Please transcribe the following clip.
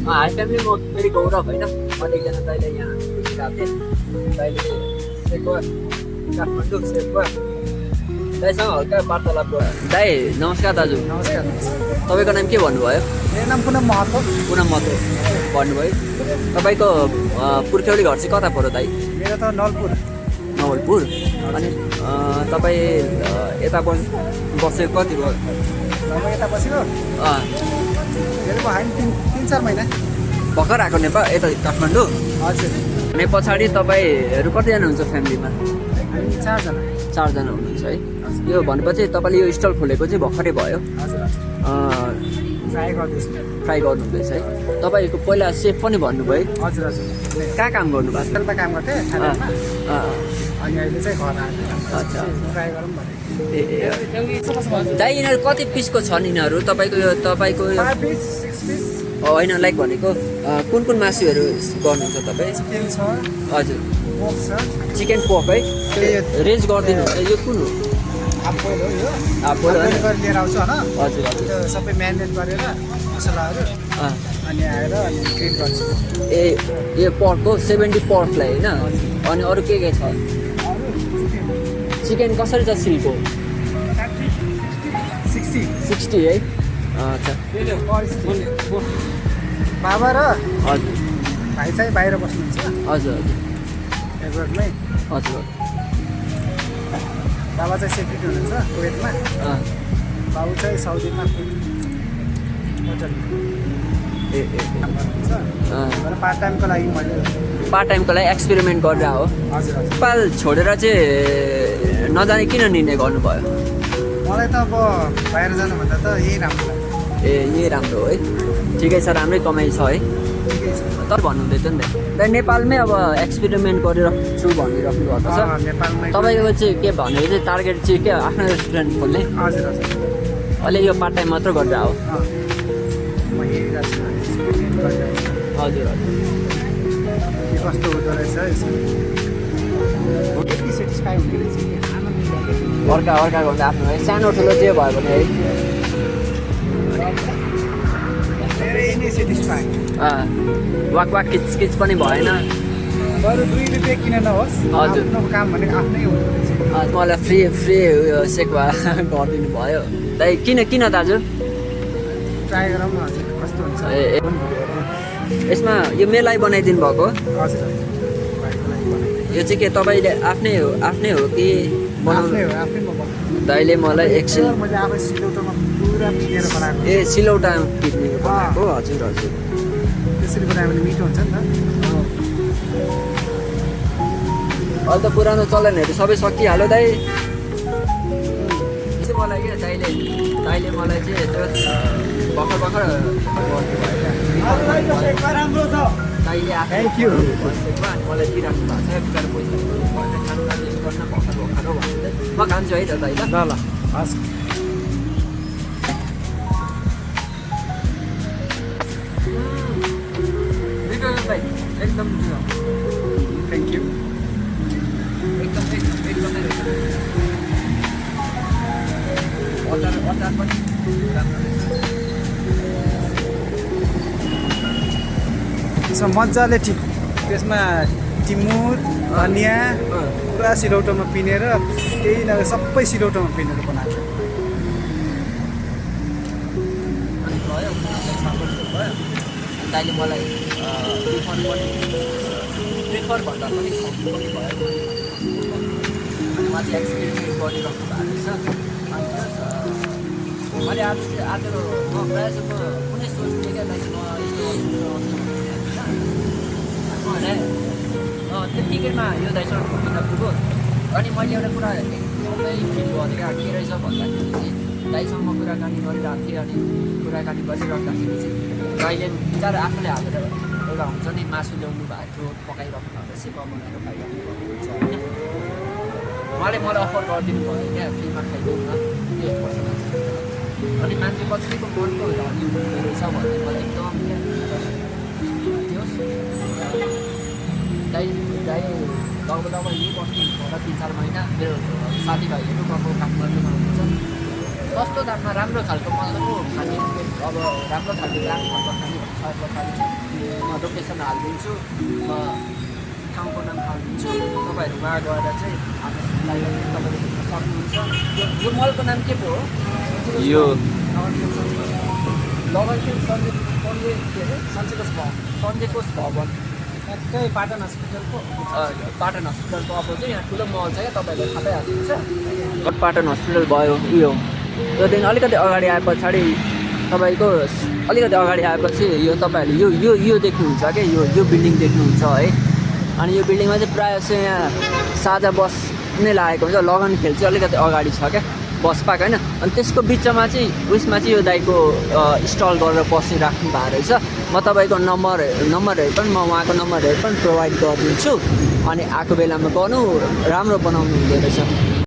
High family म फेरि गौरव होइन म एकजना दाइले यहाँ गएको थिएँ दाइले सेकुवा काठमाडौँ सेकुवा दाइसँग हल्का वार्तालाप गर्यो दाइ नमस्कार दाजु नमस्कार तपाईँको नाम के भन्नुभयो मेरो नाम पुनम महतो पुनम महतो भन्नुभयो तपाईँको पुर्ख्यौली घर चाहिँ कता पऱ्यो दाइ मेरो त नलपुर नवलपुर अनि तपाईँ यता बसेको कति भयो अब यता बसेको मेरो भयो नि 3-4 महिना भर्खर आएको नेपाल यता काठमाडौँ हजुर अनि पछाडि तपाईँहरू कतिजना हुन्छ फ्यामिलीमा हामी 4 जना चारजना हुनुहुन्छ है यो भनेपछि तपाईँले यो स्टल खोलेको चाहिँ भर्खरै भयो हजुर ट्राई गर्दैछु ट्राई गर्नुहुँदैछ है तपाईँको पहिला सेफ पनि भन्नुभयो हजुर हजुर कहाँ काम गर्नुभएको छ होटलमा काम गर्थेँ थाइल्यान्डमा अनि अहिले चाहिँ घर आएको अच्छा ट्राई गरौँ भनेको ए दाइ यिनीहरू कति पिसको छन् यिनीहरू तपाईँको 5 पिस 6 पिस होइन लाइक भनेको कुन कुन मासुहरू गर्नुहुन्छ तपाईँ चिकन छ हजुर पोर्क छ चिकन पोर्क है रेन्ज गरिदिनुहुन्छ यो कुन हो हाफबोइल हो यो हाफबोइल हाफबोइल गरेर लिएर आउँछु होइन हजुर हजुर त्यो सबै म्यारिनेट गरेर मसलाहरू अनि आएर अनि ग्रिल गर्छु ए पर्क हो 70 पर्कलाई होइन अनि अरू के छ चिकन कसरी छ सिलको 60 है अच्छा बाबा र हजुर भाइ चाहिँ बाहिर बस्नुहुन्छ हजुर एयरपोर्टमै हजुर बाबा चाहिँ सेक्रेटरी हुनुहुन्छ कुवेतमा बाबु चाहिँ साउदीमा होटल ए काम गर्नुहुन्छ र पार्ट टाइमको लागि मैले पार्ट टाइमको लागि एक्सपेरिमेन्ट गरेर हो हजुर हजुर नेपाल छोडेर चाहिँ नजाने किन निर्णय गर्नुभयो मलाई त अब बाहिर जानुभन्दा त यही राम्रो लाग्छ ए यही राम्रो हो है ठिकै छ राम्रै कमाइ छ है ठिकै छ तर भन्नुहुँदैछ नि त नेपालमै अब एक्सपेरिमेन्ट गरिराख्छु भनिराख्नु भएको छ नेपालमै तपाईँको चाहिँ के भनेको चाहिँ टार्गेट चाहिँ के आफ्नो रेस्टुरेन्ट खोल्ने हजुर हजुर अहिले यो पार्ट टाइम मात्र गरेर हो म हेरिरहेको छु एक्सपेरिमेन्ट गरिरहेको छु हजुर हजुर के कस्तो हुँदो रहेछ यसो यति सेटिस्फाई हुने रहेछ कि आनन्द लाग्यो अर्का गर्दा आफ्नो है सानो ठुलो जे भयो भने है धेरै नै सेटिस्फाई वाक किच पनि भएन बरु 2 रुपियाँ किन नहोस् हजुर। आफ्नो काम भनेको आफ्नै हुँदो रहेछ मलाई फ्री उयो सेवा गरिदिनु भयो दाइ किन दाजु ट्राई गरौँ न हजुर कस्तो हुन्छ ए यसमा यो मेलाई बनाइदिनु भएको हजुर भाइको लागि बनाएको यो चाहिँ के तपाईँले आफ्नै हो कि बनाउनु आफ्नै हो आफ्नै म बनाएको दाइले मलाई एकछिन मैले आफै सिलौटोमा पुरा पिनेर बनाएको ए सिलौटामा पिट्ने बनाएको हजुर हजुर त्यसरी बनायो भने मिठो हुन्छ नि त अहिले त पुरानो चलनहरू सबै सकिहाल्यो दाइ चाहिँ मलाई क्या दाइले मलाई चाहिँ त्यो भर्खर राम्रो छ दाइले Thank you. बसेको अनि मलाई दिइराख्नु भएको छ बिचार पैसा खानु गर्न भर्खर हो भन्दै म खान्छु है त दाइ ल ल हस् दाइ एकदम थ्याङ्क यू एकदमै अचार पनि राम्रो रहेछ त्यसमा मजाले त्यसमा टिमुर धनियाँ पुरा सिलौटोमा पिनेर केही नभए सबै सिलौटोमा पिनेर बनाएको अनि भयो दाइले मलाई प्रिफर भन्दा पनि खुवाउनु पनि भयो अनि उहाँ चाहिँ एक्सपेरिमेन्ट गरिराख्नु भएको छ अनि प्लस मैले आज म प्रायः जस्तो कुनै सोच्थेँ क्या दाइ म यस्तो त्यत्तिकैमा यो दाइसँग पुग्न पुग्यो अनि मैले एउटा कुरा एकदमै फिल गरेँ क्या के रहेछ भन्दाखेरि चाहिँ दाइसँग म कुराकानी गरिरहेको थिएँ अनि कुराकानी गरिराख्दाखेरि चाहिँ दाइले बिचारा आफूले हालेर एउटा हुन्छ नि मासु ल्याउनु भएको थियो पकाइराख्नु भएको सेवा बनाएर खाइराख्नु भएको हुन्छ होइन उहाँले मलाई अफर गरिदिनु भयो क्या फ्रीमा खाइदिउँ न 1% अनि मान्छे कसैको मनको धनी हुँदो रहेछ भन्ने मलाई एकदम दाइ तब यही बस्नु होला 3-4 महिना मेरो साथीभाइहरू अब काठमाडौँमा हुनुहुन्छ सस्तो दाममा राम्रो खालको मजाको खाने अब राम्रो खालको दाम खाने आएर पठाइदिन्छु म लोकेसन हालिदिन्छु म ठाउँको नाम हालिदिन्छु तपाईँहरू उहाँ गएर चाहिँ हामीलाई तपाईँले हेर्न सक्नुहुन्छ यो मलको नाम के पो हो यो लगनखेल सन्जय के अरे सन्जयकोष भवन ठ्याक्कै पाटन हस्पिटलको पाटन हस्पिटलको अपोजिट यहाँ ठुलो मल छ क्या तपाईँहरूले थाहा पाइहाल्नुहुन्छ पाटन हस्पिटल भयो उयो त्योदेखि अलिकति अगाडि आए पछाडि तपाईँको अलिकति अगाडि आएपछि यो तपाईँहरूले यो देख्नुहुन्छ क्या यो बिल्डिङ देख्नुहुन्छ है अनि यो बिल्डिङमा चाहिँ प्रायः चाहिँ यहाँ साझा बस नै लागेको हुन्छ लगन खेल चाहिँ अलिकति अगाडि छ क्या बस पार्क होइन अनि त्यसको बिचमा चाहिँ उयसमा चाहिँ यो दाइको स्टल गरेर बसिराख्नु भएको रहेछ म तपाईँको नम्बरहरू पनि म उहाँको नम्बरहरू पनि प्रोभाइड गरिदिन्छु अनि आएको बेलामा गर्नु राम्रो बनाउनु हुँदो रहेछ